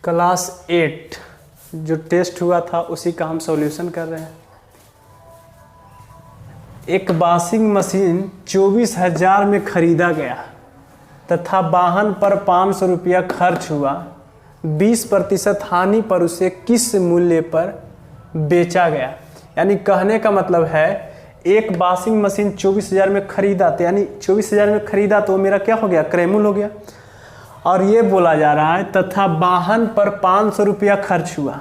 Class 8 जो test हुआ था उसी का हम सॉल्यूशन कर रहे हैं। एक वॉशिंग मशीन 24,000 में खरीदा गया तथा वाहन पर 500 रुपया खर्च हुआ। 20% हानि पर उसे किस मूल्य पर बेचा गया। यानी कहने का मतलब है एक वॉशिंग मशीन 24,000 में खरीदा, तो यानी 24,000 में खरीदा तो मेरा क्या हो गया, क्रयमूल्य हो गया। और ये बोला जा रहा है तथा वाहन पर 500 रुपया खर्च हुआ,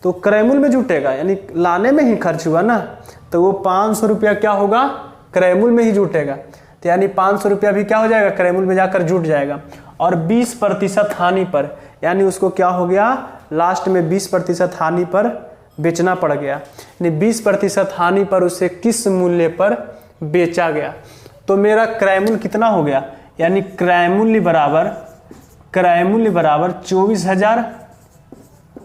तो क्रयमूल्य में जुटेगा, यानी लाने में ही खर्च हुआ ना, तो वो 500 रुपया क्या होगा, क्रयमूल्य में ही जुटेगा। तो यानी 500 रुपया भी क्या हो जाएगा, क्रयमूल्य में जाकर जुट जाएगा। और 20% हानि पर, यानी उसको क्या हो गया, लास्ट में 20% हानि पर बेचना पड़ गया। यानी 20% हानि पर उसे किस मूल्य पर बेचा गया। तो मेरा क्रयमूल्य कितना हो गया, यानी क्रयमूल्य बराबर 24,000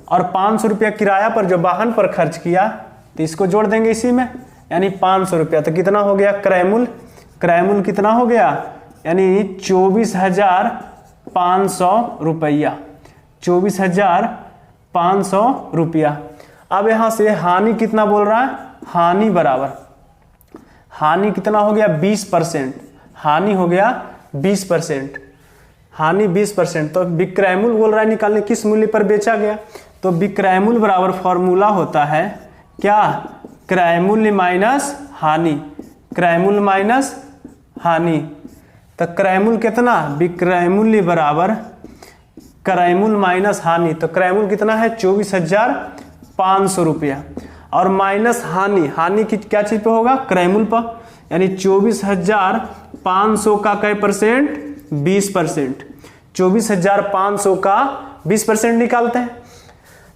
और 500 रुपया किराया पर जो वाहन पर खर्च किया, तो इसको जोड़ देंगे इसी में, यानी 500 रुपया। तो कितना हो गया क्रयमूल्य कितना हो गया, यानी 24,500 रुपया, 24,500 रुपया। अब यहां से हानि कितना बोल रहा है, हानि कितना हो गया, 20%, हानि हो गया 20%, हानि 20%। तो विक्रयमूल्य बोल रहा है निकालने किस मूल्य पर बेचा गया। तो विक्रयमूल्य बराबर फॉर्मूला होता है क्या, क्रयमूल्य माइनस हानि, क्रयमूल्य माइनस हानि। तो क्रयमूल्य कितना, विक्रयमूल्य बराबर क्रयमूल्य माइनस हानि। तो क्रयमूल्य कितना है, 24,500 रुपया, और माइनस हानि की क्या चीज पे होगा, क्रयमूल्य पर, यानी 24,500 का कै परसेंट, 20%। 24,500 का 20% निकालते हैं।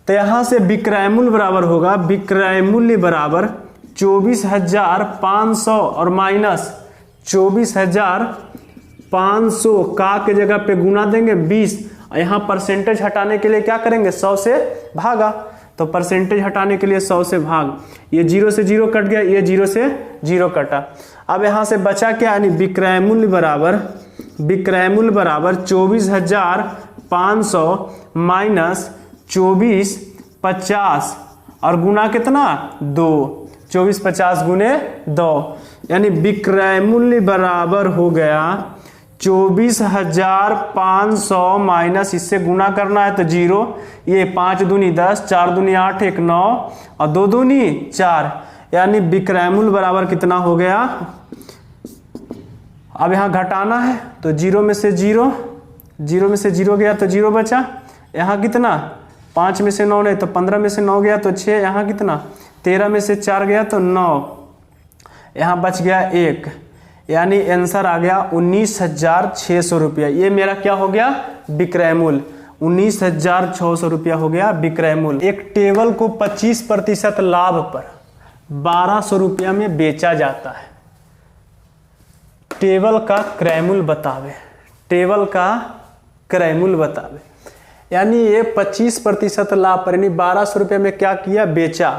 तो यहां से विक्रयमूल्य बराबर होगा, विक्रयमूल्य बराबर 24,500 और माइनस 24,500 का के जगह पे गुना देंगे 20। यहां परसेंटेज हटाने के लिए क्या करेंगे, 100 से भागा। तो परसेंटेज हटाने के लिए 100 से भाग, ये 0 से 0 कट गया, ये 0 से 0 कटा। अब यहां से बचा क्या, यानी विक्रयमूल्य बराबर 24,500 माइनस 24,50 और गुना कितना, 2, 24,50 गुने 2, यानी विक्रयमूल्य बराबर हो गया 24,500 माइनस, इससे गुना करना है तो 0, ये 5 दूनी 10, 4 दूनी 8, 1 9 और 2 दूनी 4, यानी विक्रयमूल्य बराबर कितना हो गया। अब यहाँ घटाना है तो 0 में से 0 गया तो 0 बचा। यहाँ कितना, 5 में से 9 नहीं तो 15 में से 9 गया तो 6, यहाँ कितना 13 में से 4 गया तो 9, यहाँ बच गया 1, यानी आंसर आ गया 19,600 रुपया। ये मेरा क्या हो गया, विक्रयमूल्य 19,600 रुपया हो गया विक्रयमूल्य। एक टेबल को 25% लाभ पर 1,200 रुपया में बेचा जाता है। टेबल का क्रयमूल्य बतावे, टेबल का क्रयमूल्य बतावे, यानी ये 25% लाभ पर, यानी 1,200 रुपये में क्या किया, बेचा,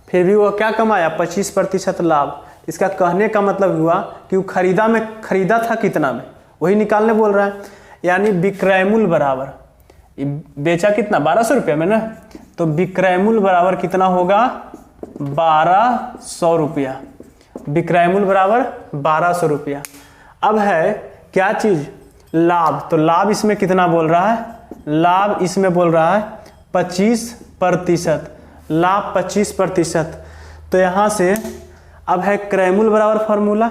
फिर भी वो क्या कमाया, 25% लाभ। इसका कहने का मतलब हुआ कि वो खरीदा था कितना में, वही निकालने बोल रहा है। यानी विक्रयमूल्य बराबर, बेचा कितना, 1,200 रुपये में ना, तो विक्रयमूल्य बराबर कितना होगा, 1,200 रुपया, विक्रयमूल्य बराबर 1,200 रुपया। अब है क्या चीज, लाभ। तो लाभ इसमें कितना बोल रहा है, लाभ इसमें बोल रहा है 25%, लाभ 25%। तो यहां से अब है क्रयमूल्य बराबर फॉर्मूला,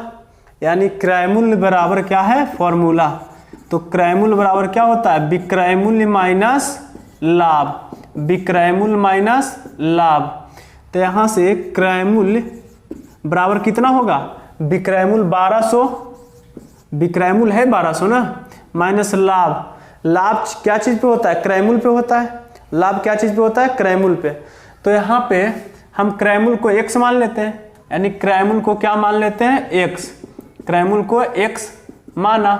यानी क्रयमूल्य बराबर क्या है, फॉर्मूला। तो क्रयमूल्य बराबर क्या होता है, विक्रयमूल्य माइनस लाभ, विक्रयमूल्य माइनस लाभ। तो यहां से क्रयमूल्य बराबर कितना होगा, विक्रयमूल्य 1,200, विक्रयमूल्य है 1,200 ना, माइनस लाभ। लाभ क्या चीज पे होता है, क्रयमूल्य पे होता है। लाभ क्या चीज पे होता है, क्रयमूल्य पे। तो यहाँ पे हम क्रयमूल्य को x मान लेते हैं, यानी क्रयमूल्य को क्या मान लेते हैं, x, क्रयमूल्य को x माना,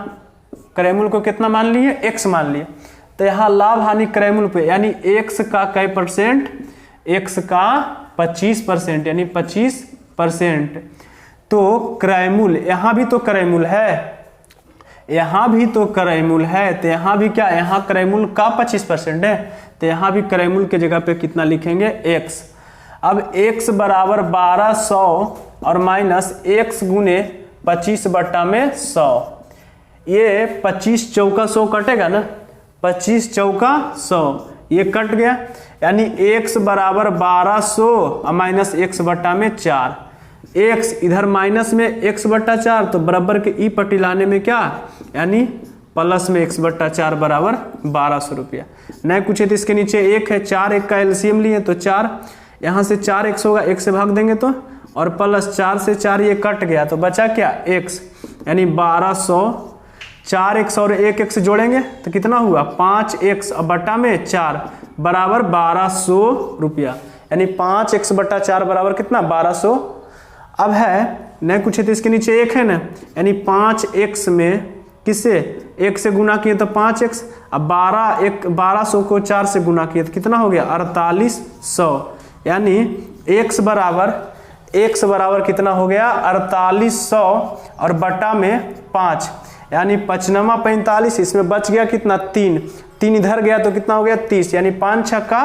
क्रयमूल्य को कितना मान लिए, x मान लिए। तो यहाँ लाभ हानि क्रयमूल्य पे, यानी x का कै परसेंट, x का 25%, यानी 25%। तो क्रयमूल्य, यहाँ भी तो क्रयमूल्य है, यहाँ भी तो क्रय मूल्य है, तो यहाँ भी क्या, यहाँ क्रय मूल्य का 25% है, तो यहाँ भी क्रय मूल्य के जगह पे कितना लिखेंगे, x। अब x बराबर 1200 और माइनस x गुने 25 बट्टा में 100, ये 25 चौका 100 कटेगा ना, 25 चौका 100, ये कट गया, यानी x बराबर 1200 और माइनस x बट्टा में 4, x इधर माइनस में x बट्टा 4, तो बराबर के ई पट्टी लाने में क्या, यानी प्लस में x बट्टा 4 बराबर 1200 रुपया। नहीं कुछ है तो इसके नीचे 1 है, 4 1 का एलसीएम लिए तो 4, यहाँ से 4x होगा, 1 से भाग देंगे तो, और प्लस 4 से 4 ये कट गया, तो बचा क्या, x, यानी 1200, 4x और 1x जोड़ेंगे तो कितना हुआ, 5x बट्टा में 4 बराबर 1200 रुपया, यानी 5x बट्टा 4 बराबर कितना, 1200। अब है नहीं कुछ है तो इसके नीचे 1 है ना, यानी 5x में किससे, 1 से गुना किए तो 5x, अब 1200 को 4 से गुना किए तो कितना हो गया, 4800, यानी x बराबर कितना हो गया, 4800 और बट्टा में 5, यानी 5 45, इसमें बच गया कितना, 3 इधर गया तो कितना हो गया, 30, यानी 5 छक्का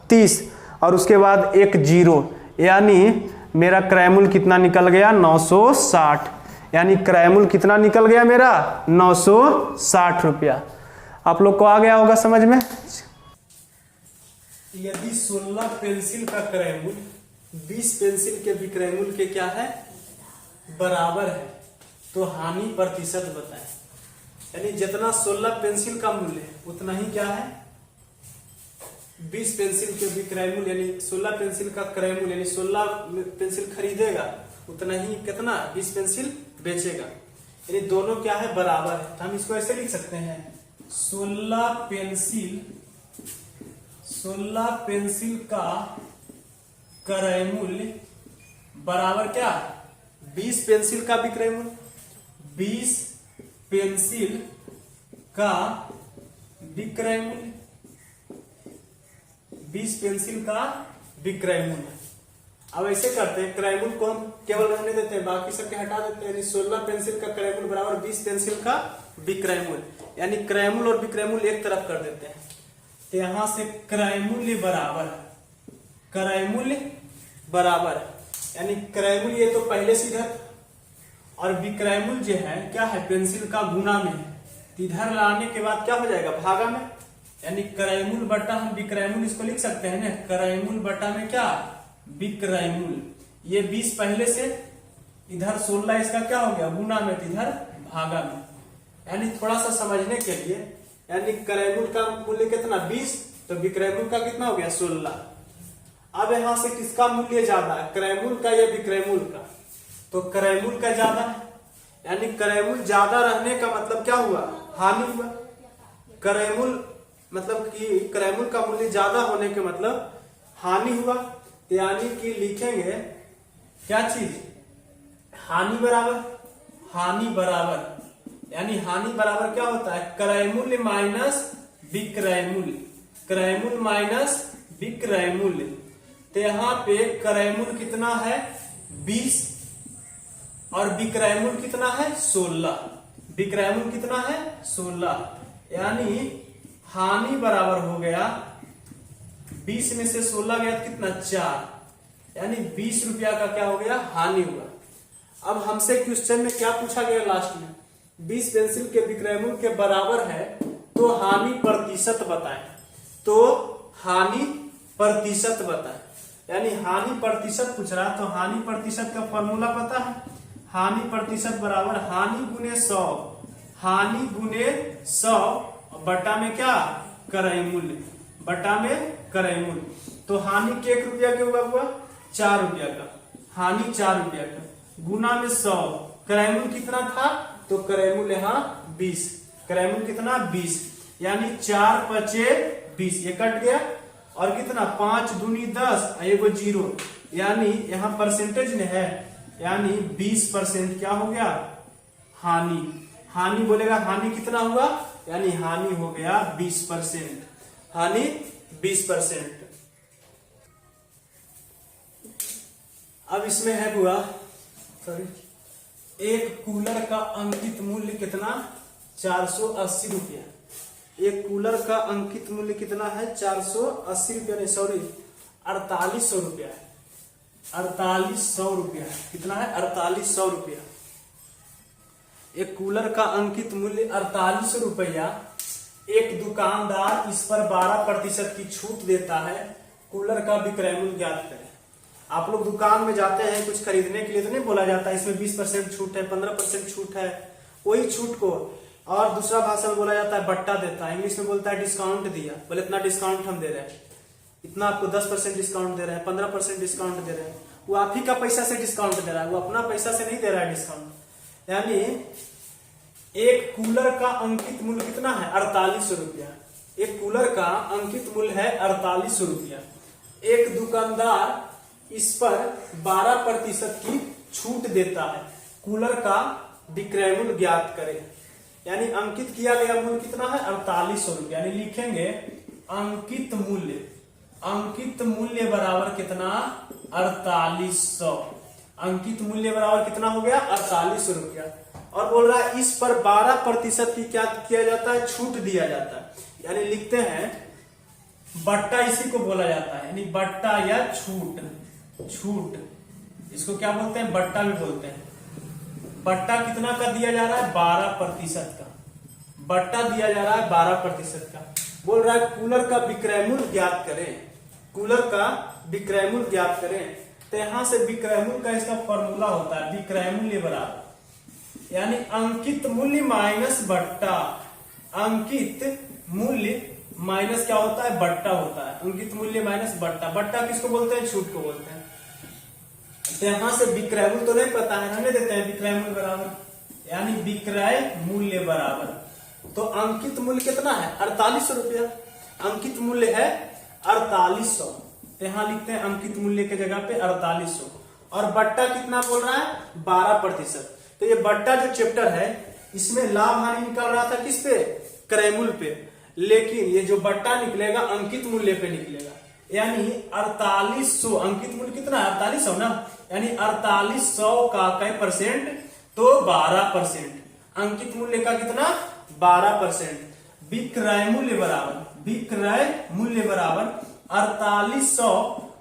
30, और उसके बाद एक 0, यानी मेरा क्रय मूल्य कितना निकल गया, 960, यानी क्रय मूल्य कितना निकल गया मेरा, 960 रुपया। आप लोग को आ गया होगा समझ में। यदि 16 पेंसिल का क्रय मूल्य 20 पेंसिल के विक्रय मूल्य के क्या है, बराबर है, तो हानि प्रतिशत बताएं। यानी जितना 16 पेंसिल का मूल्य है उतना ही क्या है, 20 पेंसिल के विक्रय मूल्य, यानी 16 पेंसिल का क्रय मूल्य, यानी 16 पेंसिल खरीदेगा उतना ही कितना 20 पेंसिल बेचेगा, यानी दोनों क्या है, बराबर है। तो हम इसको ऐसे लिख सकते हैं, 16 पेंसिल का क्रय मूल्य बराबर क्या, 20 पेंसिल का विक्रय मूल्य, 20 पेंसिल का विक्रय मूल्य, 20 पेंसिल का विक्रय मूल्य। अब ऐसे करते हैं, क्रय मूल्य को हम केवल रहने देते हैं, बाकी सबके हटा देते हैं, यानी 16 पेंसिल का क्रय मूल्य बराबर 20 पेंसिल का विक्रय मूल्य, यानी क्रय मूल्य और विक्रय मूल्य एक तरफ कर देते हैं, तो यहां से क्रय मूल्य बराबर, यानी क्रय मूल्य ये तो पहले से इधर, और विक्रय मूल्य जो है क्या है, पेंसिल का गुना में है, इधर लाने के बाद क्या हो जाएगा, भागा में, यानी क्रय मूल्य बटा हम विक्रय मूल्य इसको लिख सकते हैं ना, क्रय मूल्य बटा में क्या, विक्रय मूल्य, ये 20 पहले से, इधर 16 इसका क्या हो गया, गुना में, इधर भागा में, यानी थोड़ा सा समझने के लिए, यानी क्रय मूल्य का मूल्य कितना 20, तो विक्रय मूल्य का कितना हो गया 16। अब यहां से किसका मूल्य ज्यादा है, क्रय मूल्य का या विक्रय मूल्य का, तो क्रय मूल्य का ज्यादा है, यानी क्रय मूल्य ज्यादा रहने का मतलब क्या हुआ, हानि हुआ। क्रय मूल्य मतलब कि क्रय मूल्य का मूल्य ज्यादा होने के मतलब हानि हुआ, यानी कि लिखेंगे क्या चीज, हानि बराबर, यानी हानि बराबर क्या होता है, क्रय मूल्य माइनस विक्रय मूल्य, क्रय मूल्य माइनस विक्रय मूल्य। तो यहाँ पे क्रय मूल्य कितना है 20 और विक्रय मूल्य कितना है 16, विक्रय मूल्य कितना है 16, यानी हानि बराबर हो गया 20 में से 16 गया कितना 4, यानी 20 रुपया का क्या हो गया, हानि हुआ। अब हमसे क्वेश्चन में क्या पूछा गया लास्ट में, 20 पेंसिल के विक्रय मूल्य के बराबर है तो हानि प्रतिशत बताएं, तो हानि प्रतिशत बताएं, यानी हानि प्रतिशत पूछ रहा, तो हानि प्रतिशत का फॉर्मूला पता है, हानि प्रतिशत बराबर हानि गुने 100, हानि गुने 100 बटा में क्या, क्रय मूल्य, बटा में क्रय मूल्य। तो हानि के 1 रुपया के हुआ 4 रुपया का, हानि 4 रुपया का, गुना में 100, क्रय मूल्य कितना था, तो क्रय मूल्य यहाँ 20, क्रय मूल्य कितना 20, यानी 4 पचे 20, ये कट गया, और कितना 5 दूनी 10, एगो 0, यानी यहाँ परसेंटेज में है, यानी 20% क्या हो गया, हानि। हानि बोलेगा हानि कितना हुआ, यानी हानि हो गया 20%, हानि 20%। अब इसमें है हुआ, सॉरी, एक कूलर का अंकित मूल्य कितना 480 रुपया। एक कूलर का अंकित मूल्य कितना है? 480 रुपया, नहीं सॉरी 4800 रुपया है। 4800 रुपया कितना है? 4800 रुपया। एक कूलर का अंकित मूल्य 4800 रुपया। एक दुकानदार इस पर 12% की छूट देता है। कूलर का विक्रय मूल्य ज्ञात करें। आप लोग दुकान में जाते हैं कुछ खरीदने के लिए, तो नहीं बोला जाता है इसमें 20% छूट है, 15% छूट है। वही छूट को और दूसरा भाषा में बोला जाता है बट्टा देता है। इंग्लिश में बोलता है डिस्काउंट दिया, बोले इतना डिस्काउंट हम दे रहे हैं, इतना आपको 10% डिस्काउंट दे रहे हैं, 15% डिस्काउंट दे रहे हैं। वो आप ही का पैसा से डिस्काउंट दे रहा है, वो अपना पैसा से नहीं दे रहा है डिस्काउंट। यानी एक कूलर का अंकित मूल्य कितना है? 4800 रुपया। एक कूलर का अंकित मूल्य है 4800 रुपया। एक दुकानदार इस पर 12% की छूट देता है। कूलर का विक्रय मूल्य ज्ञात करें। यानी अंकित किया गया मूल्य कितना है? 4800 रुपया। यानी लिखेंगे अंकित मूल्य, अंकित मूल्य बराबर कितना? 4800। अंकित मूल्य बराबर कितना हो गया? 4800 रुपया। और बोल रहा है इस पर 12% की क्या किया जाता है? छूट दिया जाता है। यानी लिखते हैं बट्टा, इसी को बोला जाता है, यानी बट्टा या छूट। छूट इसको क्या बोलते हैं? बट्टा भी बोलते हैं। बट्टा कितना का दिया जा रहा है? 12% का बट्टा दिया जा रहा है, 12% का। बोल रहा है कूलर का विक्रय मूल्य ज्ञात करें। कूलर का विक्रय मूल्य ज्ञात करें। तो यहां से विक्रय मूल्य का इसका फॉर्मूला होता है विक्रय मूल्य बराबर, यानी अंकित मूल्य माइनस बट्टा। अंकित मूल्य माइनस क्या होता है? बट्टा होता है। अंकित मूल्य माइनस बट्टा। बट्टा किसको बोलते हैं? छूट को बोलते हैं। तो यहां से विक्रय मूल्य तो नहीं पता है, रहने देते हैं। विक्रय मूल्य बराबर, यानी विक्रय मूल्य बराबर। तो अंकित मूल्य कितना है? 4800 रुपया। अंकित मूल्य है 4800। तो यहां लिखते हैं अंकित मूल्य के जगह पे 4800। और बट्टा कितना बोल रहा है? 12%। तो ये बट्टा जो चैप्टर है इसमें लाभ हानि निकाल रहा था किस पे? क्रय मूल्य पे। लेकिन ये जो बट्टा निकलेगा अंकित मूल्य पे निकलेगा। यानी 4800 अंकित मूल्य कितना है? 4800 ना। यानी 4800 का कई परसेंट? तो 12%। अंकित मूल्य का कितना? 12%। विक्रय मूल्य बराबर, विक्रय मूल्य बराबर 4800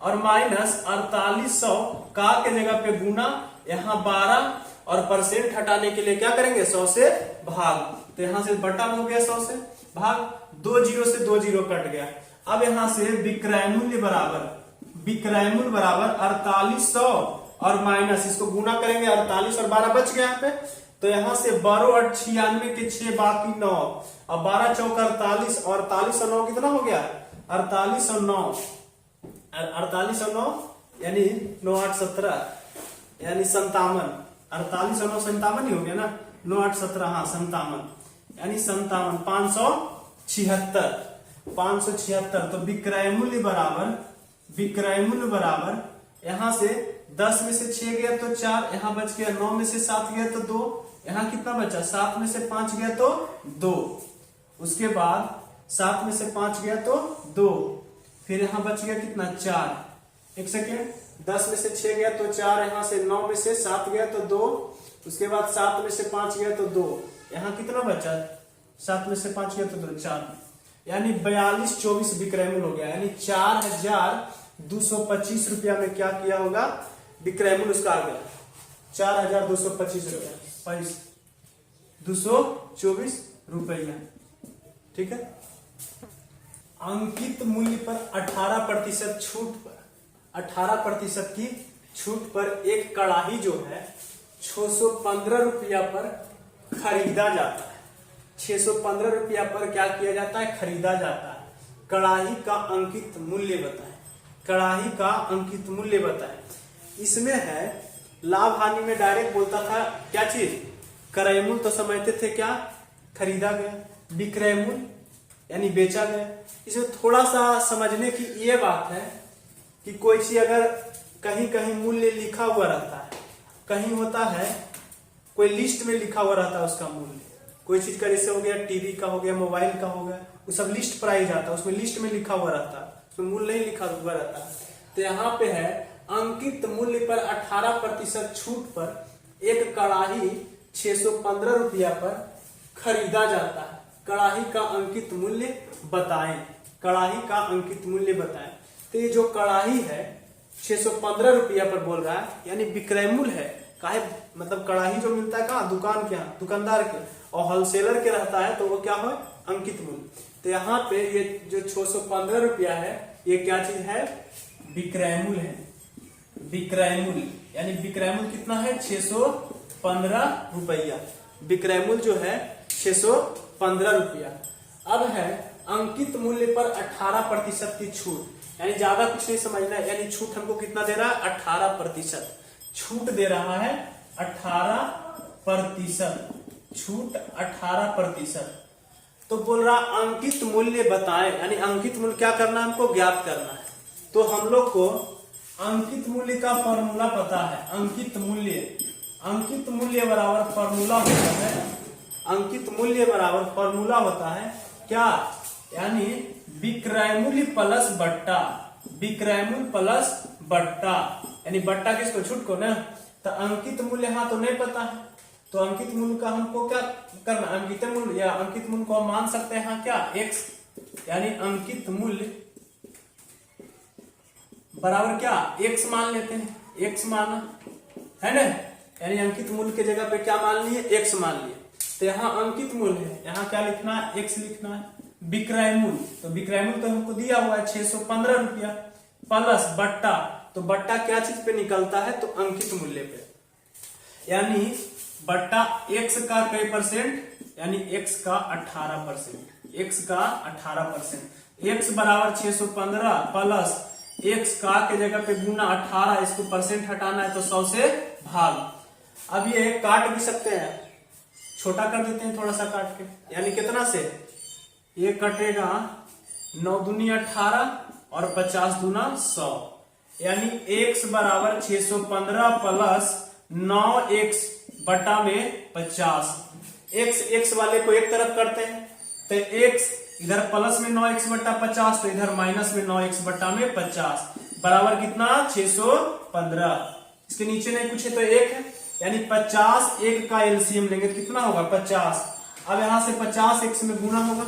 और माइनस 4800 का के जगह पे गुना, यहाँ 12 और परसेंट हटाने के लिए क्या करेंगे? 100 से भाग। तो यहां से बट्टा हो गया 100 से भाग, 2 जीरो से 2 जीरो कट गया। अब यहां से विक्रय मूल्य बराबर, विक्रय मूल्य बराबर 4800 और माइनस इसको गुना करेंगे 48 और 12 बच गया यहाँ पे। तो यहां से 12 और 96 के 6 बाकी 9 और 12 चौका 48 और 48 और 9 कितना हो गया? 48 और 9, 48 और 9 यानी 9 8 17 यानी 57। 48 और 9 57 ही हो गया ना। 9 8 17 हाँ 57 यानी 57, 576, 576। तो विक्रय मूल्य बराबर, विक्रय मूल्य बराबर यहां से 10 में से 6 गया तो 4, यहां बच गया 9 में से 7 गया तो 2, यहां कितना बचा? 7 में से 5 गया तो 2, उसके बाद 7 में से 5 गया तो 2, फिर यहां बच गया कितना? 4। एक सेकेंड, 10 में से 6 गया तो 4, यहां से 9 में से 7 गया तो 2, उसके बाद 7 में से 5 गया तो 2, यहां कितना बचा? 7 में से 5 गया तो 2, 4, यानी 4224 विक्रय मूल्य हो गया। यानी 4225 रुपया में क्या किया होगा? विक्रय मूल्य उसका आ गया 4225 रुपया, 224 रुपया। ठीक है। अंकित मूल्य पर 18% छूट पर, 18% की छूट पर एक कड़ाही जो है 615 रुपया पर खरीदा जाता है। 615 रुपया पर क्या किया जाता है? खरीदा जाता है। कड़ाही का अंकित मूल्य बताएं। कड़ाही का अंकित मूल्य बताएं। इसमें है लाभ हानि में डायरेक्ट बोलता था क्या चीज? क्रय मूल्य तो समझते थे क्या? खरीदा गया। विक्रय मूल्य यानी बेचा गया। इसमें थोड़ा सा समझने की ये बात है कि कोई चीज अगर कहीं कहीं मूल्य लिखा हुआ रहता है, कहीं होता है कोई लिस्ट में लिखा हुआ रहता है उसका मूल्य। कोई चीज का जैसे हो गया टीवी का हो गया, मोबाइल का हो गया, वो सब लिस्ट प्राइस आता है, उसमें लिस्ट में लिखा हुआ रहता है, उसमें मूल्य नहीं लिखा हुआ रहता। तो यहाँ पे है अंकित मूल्य पर 18% छूट पर एक कड़ाही 615 रुपया पर खरीदा जाता है। कड़ाही का अंकित मूल्य बताएं, कड़ाही का अंकित मूल्य बताएं। तो ये जो कड़ाही है 615 रुपया पर बोल रहा है, यानी विक्रय मूल्य है। काहे मतलब कड़ाही जो मिलता है कहाँ, दुकान के यहाँ, दुकानदार के, और होलसेलर के रहता है तो वो क्या हो, अंकित मूल्य। तो यहाँ पे ये जो 615 रुपया है ये क्या चीज है, विक्रय मूल्य है। विक्रय मूल्य यानी विक्रय मूल्य कितना है, 615 रुपया। विक्रय मूल्य जो है 615 रुपया। अब है अंकित मूल्य पर 18% की छूट, यानी ज्यादा कुछ नहीं समझना है, यानी छूट हमको कितना दे रहा है, 18% छूट दे रहा है, 18% छूट, 18%। तो बोल रहा अंकित मूल्य बताएं, यानी अंकित मूल्य क्या करना है, हमको ज्ञात करना है। तो हम लोग को अंकित मूल्य का फॉर्मूला पता है। अंकित मूल्य बराबर फॉर्मूला होता है, अंकित मूल्य बराबर फॉर्मूला होता है क्या, यानी विक्रय मूल्य प्लस बट्टा, विक्रय मूल्य प्लस बट्टा, यानी बट्टा किसको, छूट को ना। तो अंकित मूल्य हाँ तो नहीं पता है, तो अंकित मूल्य का हमको क्या करना, अंकित मूल्य या अंकित मूल्य को हम मान सकते हैं हाँ क्या, x, यानी अंकित मूल्य बराबर क्या, x मान लेते हैं, x माना है ना, यानी अंकित मूल्य के जगह पे क्या मान लिए, x मान लिए। तो यहाँ अंकित मूल्य है, यहाँ क्या लिखना है, x लिखना है। विक्रय मूल्य, तो विक्रय मूल्य तो हमको दिया हुआ है 615 रुपया, प्लस बट्टा, तो बट्टा क्या चीज पे निकलता है, तो अंकित मूल्य पे, यानी बट्टा x का कई परसेंट, यानी x का 18%, x का 18%, x बराबर 615 प्लस x का के जगह पे गुना 18, इसको परसेंट हटाना है तो 100 से भाग। अब ये काट भी सकते हैं, छोटा कर देते हैं थोड़ा सा काट के, यानी कितना से ये कटेगा, 9 दूनी 18 और 50 दूना 100, यानी x बराबर 615 प्लस 9x बटा में 50। x वाले को एक तरफ करते हैं, तो x इधर प्लस में 9x बट्टा 50, तो इधर माइनस में 9x बट्टा में 50 बराबर कितना, 615। इसके नीचे नहीं कुछ है तो 1 है, यानी 50 1 का एलसीएम लेंगे कितना होगा, 50। अब यहां से 50 x में गुना होगा,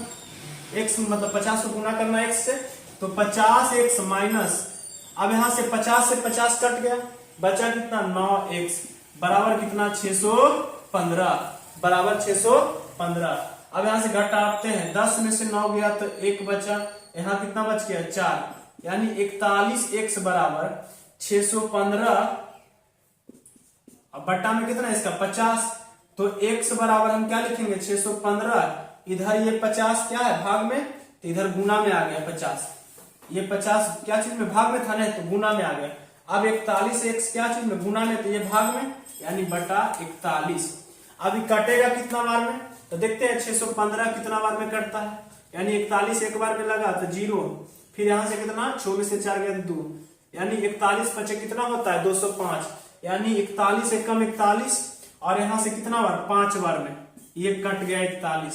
x मतलब 50 को गुना करना x से, तो 50x माइनस, अब यहां से 50 से 50 कट गया, बचा कितना, 9x बराबर कितना, 615 बराबर 615। अब यहां से घटाते हैं, 10 में से 9 गया तो 1 बचा, यहाँ कितना बच गया, 4, यानी 41x बराबर 615, अब बट्टा में कितना इसका 50, तो x बराबर हम क्या लिखेंगे, 615, इधर ये 50 क्या है भाग में, तो इधर गुना में आ गया 50, ये 50 क्या चीज में, भाग में था ना, तो गुना में आ गया। अब 41x क्या चीज में, गुना में, तो ये भाग में, यानी बटा 41। अभी कटेगा कितना बार में, तो देखते हैं 615 कितना बार में कटता है, यानी 41 एक बार में लगा तो 0, फिर यहां से कितना, 6 में से 4 गया 2, यानी 41 पचे कितना होता है, 205, यानी 41 एकम 41, और यहां से कितना बार, 5 बार में ये कट गया 41।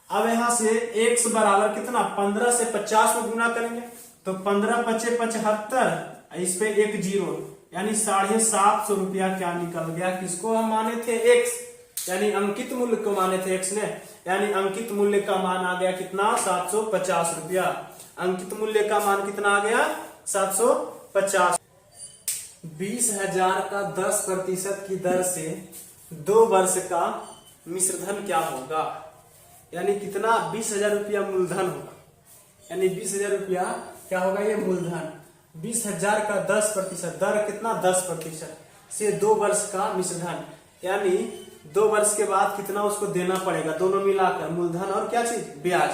अब यहां से x बराबर कितना, 15 से 50 में गुना करेंगे, तो 15 पचे 75, इस पे 1 0, यानी 750 रुपया क्या निकल गया, किसको हम माने थे, x, यानी अंकित मूल्य को माने थे x ने, यानी अंकित मूल्य का मान आ गया कितना, 750 रुपया। अंकित मूल्य का मान कितना आ गया, 750। 20,000 का 10% की दर से 2 वर्ष का मिश्रधन क्या होगा, यानी कितना, 20,000 रुपया मूलधन होगा, यानी 20,000 रुपया क्या होगा, ये मूलधन। 20,000 का 10%, दर कितना, 10% से 2 वर्ष का मिश्रधन, यानी 2 वर्ष के बाद कितना उसको देना पड़ेगा, दोनों मिलाकर, मूलधन और क्या चीज, ब्याज,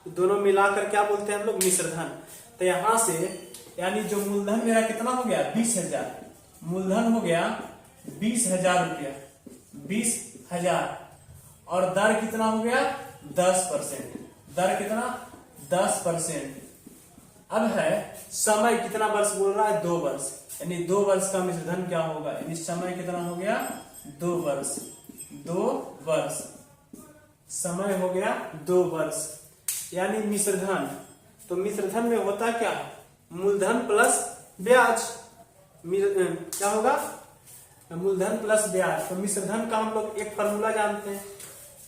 दोनों मिलाकर क्या बोलते हैं हम लोग, मिश्रधन। तो यहां से यानी जो मूलधन मेरा कितना हो गया, 20,000, मूलधन हो गया 20,000 रुपया, 20,000, और दर कितना हो गया, 10%, दर कितना, 10%। अब है समय कितना वर्ष बोल रहा है, 2 वर्ष, यानी 2 वर्ष का मिश्रधन क्या होगा, यानी समय कितना हो गया, 2 वर्ष, 2 वर्ष, समय हो गया 2 वर्ष, यानी मिश्रधन। तो मिश्रधन में होता क्या, मूलधन प्लस ब्याज, क्या होगा, मूलधन प्लस ब्याज। तो मिश्रधन का हम लोग एक फॉर्मूला जानते हैं,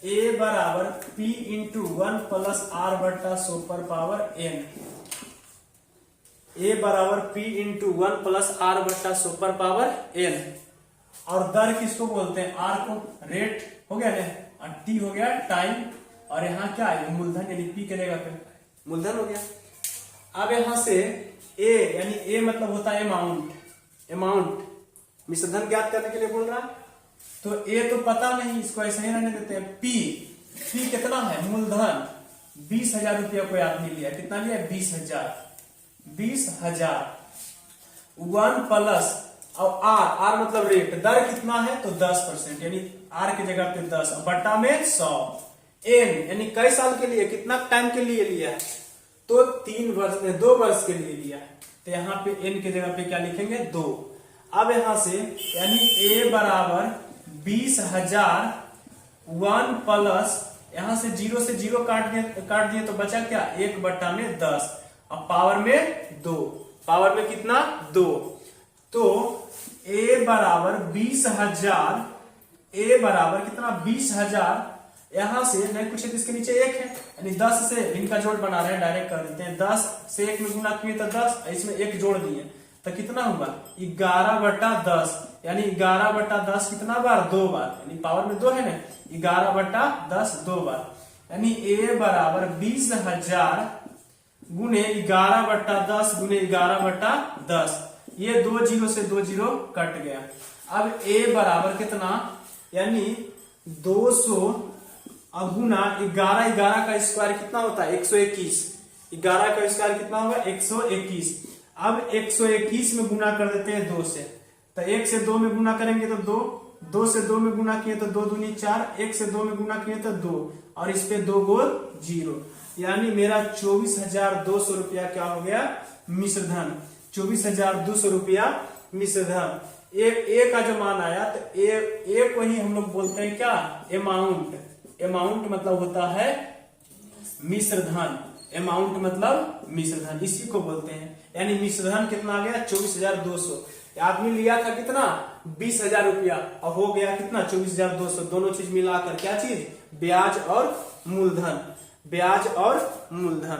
ए बराबर पी इंटू 1 प्लस आर बट्टा 100 पर पावर एन। ए बराबर पी इंटू 1 प्लस आर बट्टा 100 पर पावर एन। और दर किसको बोलते हैं? आर को रेट हो गया ना, और टी हो गया टाइम, और यहाँ क्या है मूलधन यानी पी करेगा फिर मूलधन हो गया। अब यहां से ए यानी ए मतलब होता है अमाउंट, अमाउंट मिश्रधन ज्ञात करने के लिए बोल रहा है। तो ए तो पता नहीं, इसको ऐसे ही रहने देते हैं। पी कितना है? मूलधन 20,000 रुपया कोई आदमी लिया, कितना लिया? 20,000 1 प्लस और आर मतलब रेट, दर कितना है? तो 10%, यानी आर की जगह पे 10 बट्टा में 100। एन यानी कई साल के लिए, कितना टाइम के लिए लिया है? तो 3 वर्ष में 2 वर्ष के लिए लिया है। तो यहाँ पे एन की जगह पे क्या लिखेंगे? 2। अब यहां से यानी ए बराबर 20,000 1 प्लस, यहां से 0 से 0 काट दिए तो बचा क्या? 1 बट्टा में 10 और पावर में 2, पावर में कितना? 2। तो ए बराबर 20,000, ए बराबर कितना? 20,000, यहां से नहीं कुछ है, इसके नीचे 1 है, यानी 10 से इनका जोड़ बना रहे हैं, डायरेक्ट कर देते हैं। 10 से 1 में गुना किए तो 10, इसमें 1 जोड़ दिए तो कितना होगा? 11 बट्टा 10, यानी 11 बट्टा 10 कितना बार? 2 बार, यानी पावर में 2 है ना, 11 बट्टा 10 2 बार, यानी ए बराबर 20,000 गुने 11 बट्टा 10 गुने 11 बट्टा 10। ये 2 0 से 2 0 कट गया। अब ए बराबर कितना? यानी 200 गुना 11 का स्क्वायर कितना होता है? 121। 11 का स्क्वायर कितना होगा? 121। अब 121 में गुना कर देते हैं 2 से, तो 1 से 2 में गुना करेंगे तो 2, 2 से 2 में गुना किए तो 2 दूनी 4, 1 से 2 में गुना किए तो 2, और इस पे 2 गोल 0, यानी मेरा 24,200 रुपया क्या हो गया? मिश्रधन। 24,200 रुपया मिश्रधन। ए का जो मान आया तो ए को ही हम लोग बोलते हैं क्या? अमाउंट। अमाउंट मतलब होता है मिश्रधन, अमाउंट मतलब मिश्रधन, इसी को बोलते हैं। यानी मिश्रधन कितना आ गया? 24,200। आदमी लिया था कितना? 20,000 रुपया, और हो गया कितना? 24,200। दोनों चीज मिलाकर क्या चीज? ब्याज और मूलधन, ब्याज और मूलधन।